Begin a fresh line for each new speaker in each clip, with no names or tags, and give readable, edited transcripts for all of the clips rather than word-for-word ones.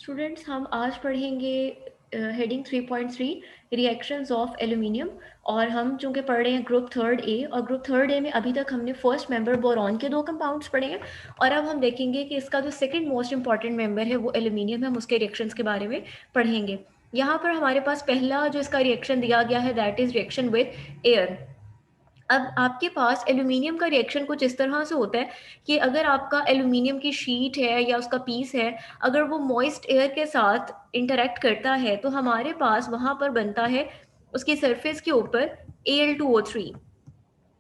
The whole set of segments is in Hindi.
स्टूडेंट्स हम आज पढ़ेंगे हेडिंग 3.3 रिएक्शंस ऑफ एल्यूमिनियम। और हम चूंकि पढ़ रहे हैं ग्रुप थर्ड ए, और ग्रुप थर्ड ए में अभी तक हमने फर्स्ट मेंबर बोरॉन के दो कंपाउंड्स पढ़े हैं। और अब हम देखेंगे कि इसका जो सेकंड मोस्ट इंपॉर्टेंट मेंबर है वो एल्यूमिनियम है। हम उसके रिएक्शंस के बारे में पढ़ेंगे। यहाँ पर हमारे पास पहला जो इसका रिएक्शन दिया गया है that is reaction with air. अब आपके पास एल्यूमिनियम का रिएक्शन कुछ इस तरह से होता है कि अगर आपका एल्यूमिनियम की शीट है या उसका पीस है, अगर वो मॉइस्ट एयर के साथ इंटरेक्ट करता है तो हमारे पास वहाँ पर बनता है उसकी सरफेस के ऊपर Al2O3।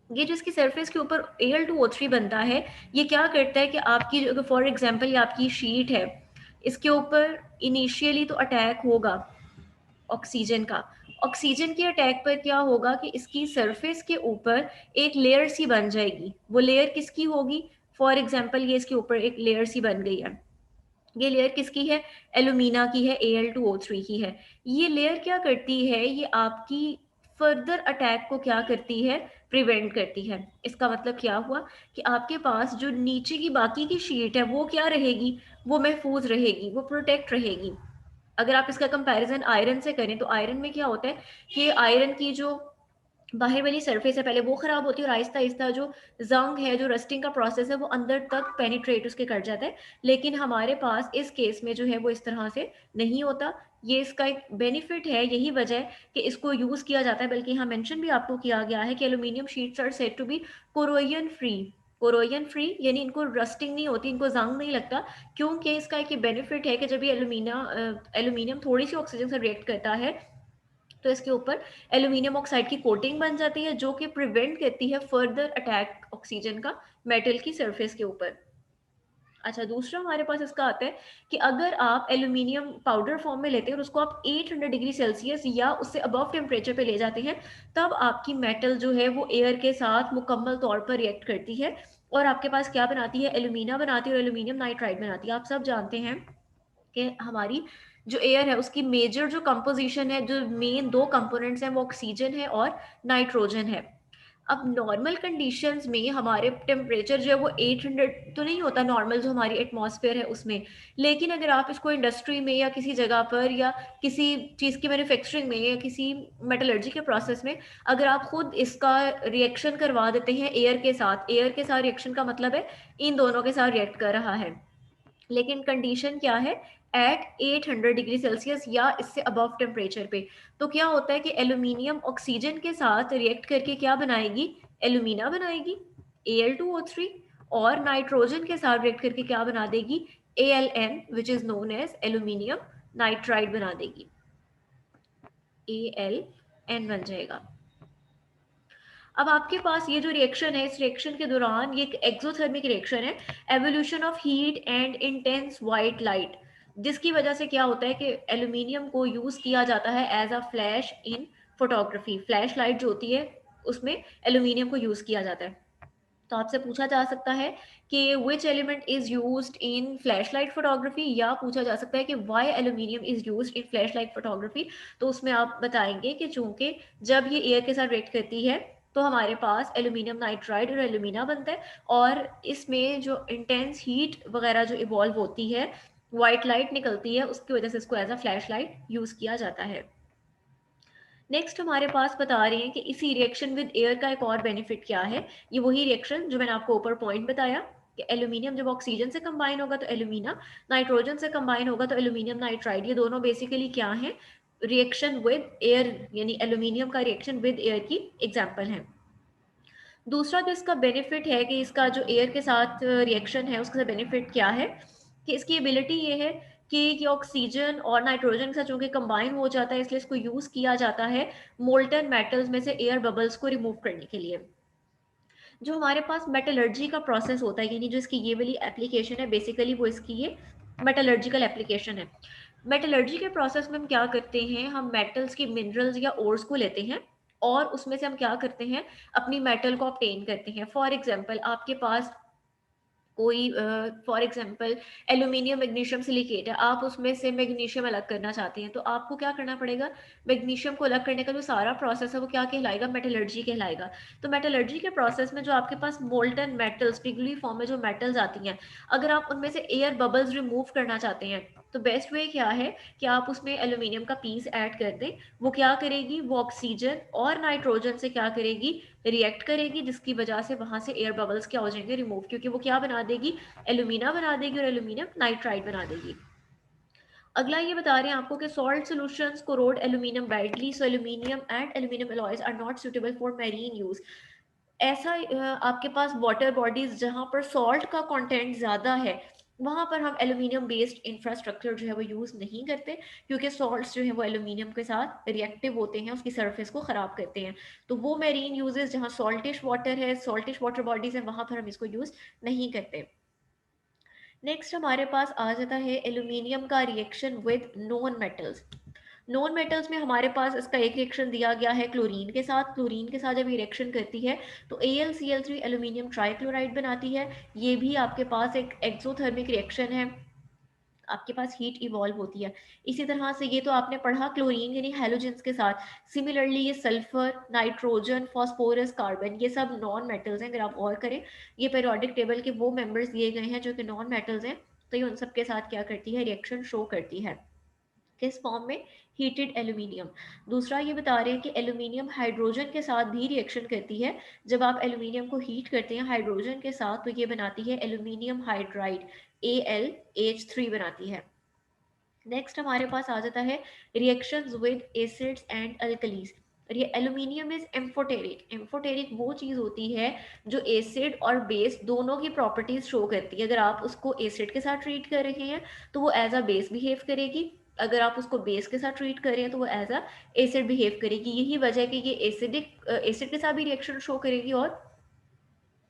ये जिसकी सरफेस के ऊपर Al2O3 बनता है, ये क्या करता है कि आपकी फॉर एग्जांपल ये आपकी शीट है, इसके ऊपर इनिशियली तो अटैक होगा ऑक्सीजन का। ऑक्सीजन के अटैक पर क्या होगा कि इसकी सरफेस के ऊपर एक लेयर सी बन जाएगी। वो लेयर किसकी होगी? फॉर एग्जांपल ये इसके ऊपर एक लेयर सी बन गई है। ये लेयर किसकी है? एल्यूमिना की है, Al2O3 की है। ये लेयर क्या करती है? ये आपकी फर्दर अटैक को क्या करती है? प्रिवेंट करती है। इसका मतलब क्या हुआ कि आपके पास जो नीचे की बाकी की शीट है वो क्या रहेगी? वो महफूज रहेगी, वो प्रोटेक्ट रहेगी। अगर आप इसका कंपैरिजन आयरन से करें तो आयरन में क्या होता है कि आयरन की जो बाहर वाली सरफेस है पहले वो खराब होती है, और आहिस्ता आहिस्ता जो जंग है, जो रस्टिंग का प्रोसेस है, वो अंदर तक पेनिट्रेट उसके कर जाता है। लेकिन हमारे पास इस केस में जो है वो इस तरह से नहीं होता। ये इसका एक बेनिफिट है, यही वजह है कि इसको यूज किया जाता है। बल्कि यहाँ मेंशन भी आपको किया गया है कि aluminium sheets are said to be corrosion free. Corrosion free यानी इनको रस्टिंग नहीं होती, इनको जंग नहीं लगता। क्योंकि इसका एक बेनिफिट है कि जब ये एल्यूमिनियम थोड़ी सी ऑक्सीजन से रिएक्ट करता है तो इसके ऊपर एल्यूमिनियम ऑक्साइड की कोटिंग बन जाती है, जो कि प्रिवेंट करती है फर्दर अटैक ऑक्सीजन का मेटल की सरफेस के ऊपर। अच्छा, दूसरा हमारे पास इसका आता है कि अगर आप एल्यूमिनियम पाउडर फॉर्म में लेते हैं और उसको आप 800 डिग्री सेल्सियस या उससे अबव टेम्परेचर पे ले जाते हैं, तब आपकी मेटल जो है वो एयर के साथ मुकम्मल तौर पर रिएक्ट करती है और आपके पास क्या बनाती है? एल्यूमिना बनाती है और एल्यूमिनियम नाइट्राइड बनाती है। आप सब जानते हैं कि हमारी जो एयर है उसकी मेजर जो कंपोजिशन है, जो मेन दो कंपोनेंट्स हैं, वो ऑक्सीजन है और नाइट्रोजन है। अब नॉर्मल कंडीशंस में हमारे टेम्परेचर जो है वो 800 तो नहीं होता नॉर्मल जो हमारी एटमॉस्फेयर है उसमें। लेकिन अगर आप इसको इंडस्ट्री में या किसी जगह पर या किसी चीज़ की मैन्युफैक्चरिंग में या किसी मेटलर्जी के प्रोसेस में अगर आप खुद इसका रिएक्शन करवा देते हैं एयर के साथ रिएक्शन का मतलब है इन दोनों के साथ रिएक्ट कर रहा है। लेकिन कंडीशन क्या है? एट 800 डिग्री सेल्सियस या इससे अबव टेम्परेचर पे। तो क्या होता है कि एल्यूमिनियम ऑक्सीजन के साथ रिएक्ट करके क्या बनाएगी? एल्यूमिना बनाएगी, Al2O3। और नाइट्रोजन के साथ रिएक्ट करके क्या बना देगी? Aln which is known as aluminium nitride बना देगी। Aln बन जाएगा। अब आपके पास ये जो रिएक्शन है, इस रिएक्शन के दौरान ये एक एक्सोथर्मिक रिएक्शन है, evolution of heat and intense white light, जिसकी वजह से क्या होता है कि एल्यूमिनियम को यूज किया जाता है as a flash in photography. Flash light जो होती है उसमें एल्यूमिनियम को यूज किया जाता है। तो आपसे पूछा जा सकता है कि which element is used in flash light photography, या पूछा जा सकता है कि why aluminium is used in flash light photography. तो उसमें आप बताएंगे कि चूंकि जब ये एयर के साथ रिएक्ट करती है तो हमारे पास एल्यूमिनियम नाइट्राइड और एल्यूमिना बनता है, और इसमें जो इंटेंस हीट वगैरह जो इवॉल्व होती है, वाइट लाइट निकलती है, उसकी वजह से इसको as a flash light use किया जाता है। नेक्स्ट हमारे पास बता रहे हैं कि इसी रिएक्शन विद एयर का एक और बेनिफिट क्या है। ये वही रिएक्शन जो मैंने आपको ऊपर पॉइंट बताया कि एल्यूमिनियम जब ऑक्सीजन से कंबाइन होगा तो एल्यूमिना, नाइट्रोजन से कंबाइन होगा तो एल्यूमिनियम नाइट्राइड। ये दोनों बेसिकली क्या है? रिएक्शन विद एयर, यानी एल्यूमिनियम का रिएक्शन विद एयर की एग्जाम्पल है। दूसरा जो इसका बेनिफिट है कि इसका जो एयर के साथ रिएक्शन है उसका बेनिफिट क्या है कि इसकी एबिलिटी ये है कि ये ऑक्सीजन और नाइट्रोजन के साथ चूंकि कंबाइन हो जाता है, इसलिए इसको यूज किया जाता है मोल्टन मेटल्स में से एयर बबल्स को रिमूव करने के लिए। जो हमारे पास मेटलर्जी का प्रोसेस होता है, यानी जो इसकी ये वाली एप्लीकेशन है, बेसिकली वो इसकी ये मेटलर्जिकल एप्लीकेशन है। मेटलर्जी के प्रोसेस में हम क्या करते हैं? हम मेटल्स की मिनरल्स या ओर्स को लेते हैं और उसमें से हम क्या करते हैं? अपनी मेटल को ऑब्टेन करते हैं। फॉर एग्जांपल आपके पास कोई for example aluminium magnesium silicate है, आप उसमें से मैग्नीशियम अलग करना चाहते हैं, तो आपको क्या करना पड़ेगा? मैग्नीशियम को अलग करने का जो सारा प्रोसेस है वो क्या कहलाएगा? मेटलर्जी कहलाएगा। तो मेटलर्जी के प्रोसेस में जो आपके पास मोल्टन मेटल्स पिघली फॉर्म में जो मेटल्स आती हैं, अगर आप उनमें से एयर बबल्स रिमूव करना चाहते हैं तो बेस्ट वे क्या है कि आप उसमें एल्यूमिनियम का पीस ऐड कर दें। वो क्या करेगी, वो ऑक्सीजन और नाइट्रोजन से क्या करेगी, रिएक्ट करेगी, जिसकी वजह से वहां से एयर बबल्स क्या हो जाएंगे, रिमूव, क्योंकि वो क्या बना देगी, एल्यूमिना बना देगी और एल्यूमिनियम नाइट्राइड बना देगी। अगला ये बता रहे हैं आपको कि salt solutions corrode aluminium badly, so aluminium and aluminium alloys are not suitable for marine use. ऐसा आपके पास वाटर बॉडीज जहाँ पर सॉल्ट का कंटेंट ज़्यादा है, वहाँ पर हम एल्यूमिनियम बेस्ड इंफ्रास्ट्रक्चर जो है वो यूज़ नहीं करते, क्योंकि सॉल्ट्स जो है वो एल्यूमिनियम के साथ रिएक्टिव होते हैं, उसकी सरफेस को ख़राब करते हैं। तो वो मेरीन यूजेस जहाँ सॉल्टिश वाटर है, सॉल्टिश वाटर बॉडीज़ है, वहाँ पर हम इसको यूज़ नहीं करते। नेक्स्ट हमारे पास आ जाता है एल्यूमिनियम का reaction with non metals. Non metals में हमारे पास इसका एक रिएक्शन दिया गया है क्लोरीन के साथ। क्लोरीन के साथ जब ये रिएक्शन करती है तो AlCl3 एल्यूमिनियम ट्राइक्लोराइड बनाती है। ये भी आपके पास एक एक्सोथर्मिक रिएक्शन है, आपके पास हीट इवॉल्व होती है। इसी तरह से ये तो आपने पढ़ा क्लोरीन यानी हेलोजेंस के साथ। सिमिलरली ये सल्फर, नाइट्रोजन, फॉस्फोरस, कार्बन, ये सब नॉन मेटल्स हैं। अगर आप और करें, ये पेरियोडिक टेबल के वो मेंबर्स दिए गए हैं जो कि नॉन मेटल्स हैं, तो ये उन सब के साथ क्या करती है, रिएक्शन शो करती है। किस फॉर्म में, हीटेड एल्यूमिनियम। दूसरा ये बता रहे हैं कि एल्यूमिनियम हाइड्रोजन के साथ भी रिएक्शन करती है। जब आप एल्यूमिनियम को हीट करते हैं हाइड्रोजन के साथ, तो ये बनाती है एल्यूमिनियम हाइड्राइड, AlH3 बनाती है। नेक्स्ट हमारे पास आ जाता है reactions with acids and alkalis. ये एल्यूमिनियम इज एम्फोटेरिक। एम्फोटेरिक वो चीज़ होती है जो एसिड और बेस दोनों की प्रॉपर्टीज शो करती है। अगर आप उसको एसिड के साथ ट्रीट कर रहे हैं तो वो एज अ बेस बिहेव करेगी, अगर आप उसको बेस के साथ ट्रीट कर रहे हैं तो वो एज अ एसिड बिहेव करेगी। यही वजह है कि ये एसिड के साथ भी रिएक्शन शो करेगी और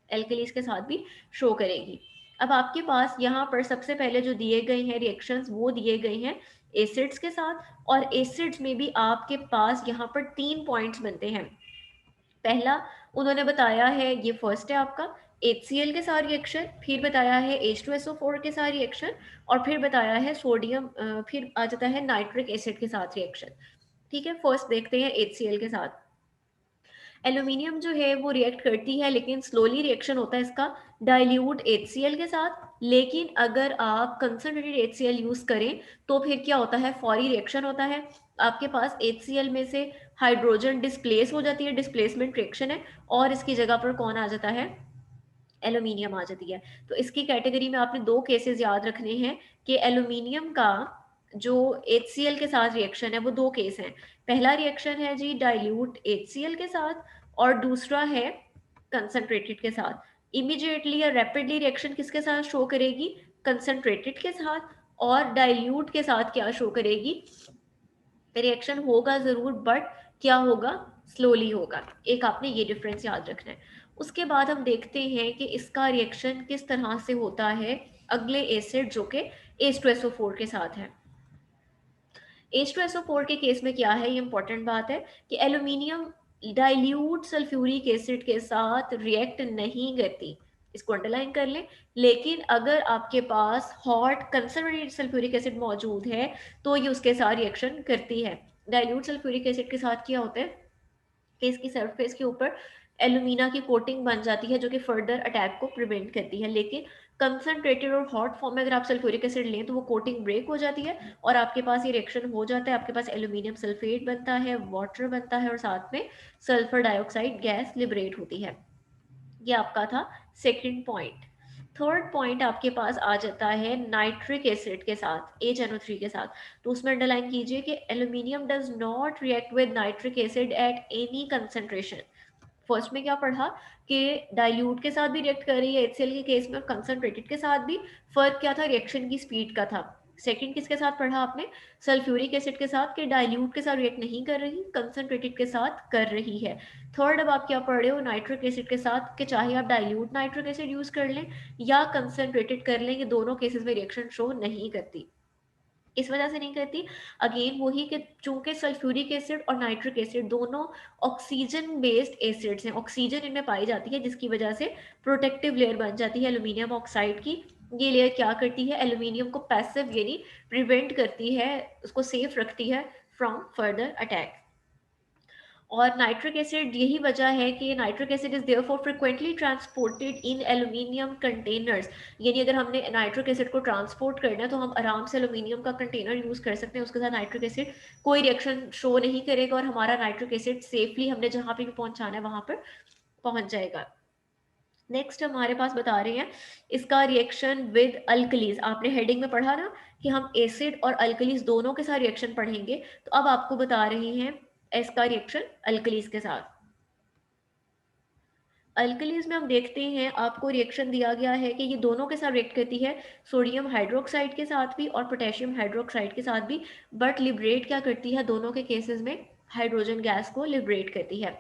एल्कलीज के साथ भी शो करेगी। अब आपके पास यहाँ पर सबसे पहले जो दिए गए हैं रिएक्शंस, वो दिए गए हैं एसिड्स के साथ, और एसिड्स में भी आपके पास यहाँ पर 3 पॉइंट्स बनते हैं। पहला उन्होंने बताया है, ये फर्स्ट है आपका, HCl के साथ रिएक्शन, फिर बताया है H2SO4 के साथ रिएक्शन, और फिर बताया है सोडियम, फिर आ जाता है नाइट्रिक एसिड के साथ रिएक्शन। ठीक है, फर्स्ट देखते हैं HCl के साथ। एल्यूमिनियम जो है वो रिएक्ट करती है, लेकिन स्लोली रिएक्शन होता है इसका डाइल्यूट HCl के साथ। लेकिन अगर आप कंसनट्रेटेड HCl यूज करें तो फिर क्या होता है, फौरी रिएक्शन होता है। आपके पास HCl में से हाइड्रोजन डिस्प्लेस हो जाती है, डिस्प्लेसमेंट रिएक्शन है, और इसकी जगह पर कौन आ जाता है, एल्यूमिनियम आ जाती है। तो इसकी कैटेगरी में आपने दो केसेस याद रखने हैं कि एल्यूमिनियम का जो HCl के साथ रिएक्शन है वो दो केस हैं। पहला रिएक्शन है जी डाइल्यूट HCl के साथ, और दूसरा है कंसंट्रेटेड के साथ। इमीडिएटली या रैपिडली रिएक्शन किसके साथ शो करेगी, कंसंट्रेटेड के साथ, और डाइल्यूट के साथ क्या शो करेगी, रिएक्शन होगा जरूर बट क्या होगा, स्लोली होगा। एक आपने ये डिफरेंस याद रखना है। उसके बाद हम देखते हैं कि इसका रिएक्शन किस तरह से होता है अगले एसिड जो कि H2SO4 के साथ है। H2SO4 के केस में क्या है, ये इंपॉर्टेंट बात है कि एल्यूमिनियम डाइल्यूट सल्फ्यूरिक एसिड के साथ रिएक्ट नहीं करती, इसको अंडरलाइन कर लें। लेकिन अगर आपके पास हॉट कंसनट्रेटेड सल्फ्यूरिक एसिड मौजूद है तो ये उसके साथ रिएक्शन करती है। डाइल्यूट सल्फ्यूरिक एसिड के साथ क्या होता है कि इसकी सरफेस के ऊपर एल्यूमिना की कोटिंग बन जाती है जो कि फर्दर अटैक को प्रिवेंट करती है। लेकिन कंसनट्रेटेड और हॉट फॉर्म में अगर आप सल्फ्यूरिक एसिड लें तो वो कोटिंग ब्रेक हो जाती है और आपके पास ये रिएक्शन हो जाता है। आपके पास एल्यूमिनियम सल्फेट बनता है, वाटर बनता है, और साथ में सल्फर डाइऑक्साइड गैस लिबरेट होती है। ये आपका था सेकंड पॉइंट। थर्ड पॉइंट आपके पास आ जाता है नाइट्रिक एसिड के साथ, HNO3 के साथ। तो उसमें अंडरलाइन कीजिए कि aluminium does not react with nitric acid at any concentration. First में क्या पढ़ा कि डाइल्यूट के साथ भी रिएक्ट कर रही है HCl के केस में, और कंसंट्रेटेड के साथ भी। फर्क क्या था, रिएक्शन की स्पीड का था। सेकंड किसके साथ पढ़ा आपने, सल्फ्यूरिक एसिड के साथ, कि डाइल्यूट के साथ रिएक्ट नहीं कर रही, कंसंट्रेटेड के साथ कर रही है। थर्ड अब आप क्या पढ़ रहे हो, नाइट्रिक एसिड के साथ, कि चाहे आप डाइल्यूट नाइट्रिक एसिड यूज कर लें या कंसंट्रेटेड कर लें, ये दोनों केसेस में रिएक्शन शो नहीं करती। इस वजह से नहीं करती, अगेन वही कि चूंकि सल्फ्यूरिक एसिड और नाइट्रिक एसिड दोनों ऑक्सीजन बेस्ड एसिड्स हैं, ऑक्सीजन इनमें पाई जाती है, जिसकी वजह से प्रोटेक्टिव लेयर बन जाती है एल्यूमिनियम ऑक्साइड की। ये लेयर क्या करती है, एल्यूमिनियम को पैसिव यानी प्रिवेंट करती है, उसको सेफ रखती है फ्रॉम फर्दर अटैक। और नाइट्रिक एसिड, यही वजह है कि nitric acid is therefore frequently transported in aluminium containers. यानी अगर हमने नाइट्रिक एसिड को ट्रांसपोर्ट करना है तो हम आराम से एल्यूमिनियम का कंटेनर यूज़ कर सकते हैं, उसके साथ नाइट्रिक एसिड कोई रिएक्शन शो नहीं करेगा और हमारा नाइट्रिक एसिड सेफली हमने जहाँ पे भी पहुँचाना है वहाँ पर पहुँच जाएगा। नेक्स्ट हमारे पास बता रहे हैं इसका रिएक्शन विद अल्कलीज। आपने हेडिंग में पढ़ा ना कि हम एसिड और अल्कलीज दोनों के साथ रिएक्शन पढ़ेंगे, तो अब आपको बता रहे हैं इसका रिएक्शन अल्कलीज के साथ। अल्कलीज में हम देखते हैं आपको रिएक्शन दिया गया है कि ये दोनों के साथ रिएक्ट करती है, सोडियम हाइड्रोक्साइड के साथ भी और पोटेशियम हाइड्रोक्साइड के साथ भी, बट लिबरेट क्या करती है दोनों के केसेस में, हाइड्रोजन गैस को लिबरेट करती है।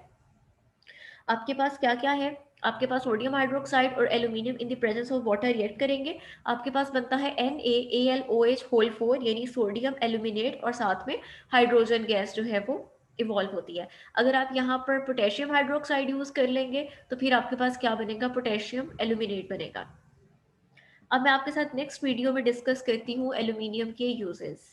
आपके पास क्या क्या है, आपके पास सोडियम हाइड्रोक्साइड और aluminium in the presence of water react करेंगे, आपके पास बनता है NaAlOH होल 4 यानी सोडियम एल्यूमिनेट और साथ में हाइड्रोजन गैस जो है वो इवॉल्व होती है। अगर आप यहाँ पर पोटेशियम हाइड्रोक्साइड यूज कर लेंगे तो फिर आपके पास क्या बनेगा, पोटेशियम एल्यूमिनेट बनेगा। अब मैं आपके साथ नेक्स्ट वीडियो में डिस्कस करती हूँ एल्यूमिनियम के यूजेस।